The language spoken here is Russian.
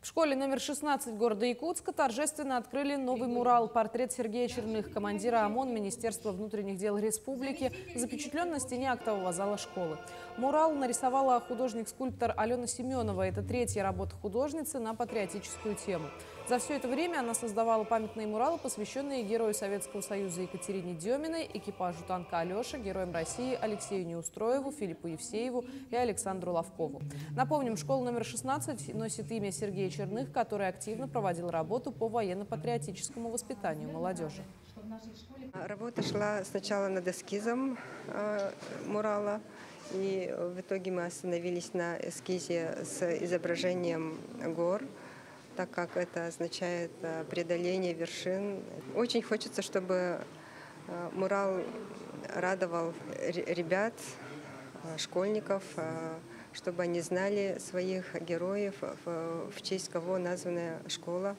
В школе номер 16 города Якутска торжественно открыли новый мурал «Портрет Сергея Черных», командира ОМОН Министерства внутренних дел республики, запечатлен на стене актового зала школы. Мурал нарисовала художник-скульптор Алена Семенова. Это третья работа художницы на патриотическую тему. За все это время она создавала памятные муралы, посвященные герою Советского Союза Екатерине Деминой, экипажу танка «Алеша», героям России Алексею Неустроеву, Филиппу Евсееву и Александру Ловкову. Напомним, школа номер 16 носит имя Сергея Черных, который активно проводил работу по военно-патриотическому воспитанию молодежи. Работа шла сначала над эскизом мурала, и в итоге мы остановились на эскизе с изображением гор, так как это означает преодоление вершин. Очень хочется, чтобы мурал радовал ребят, школьников, чтобы они знали своих героев, в честь кого названа школа.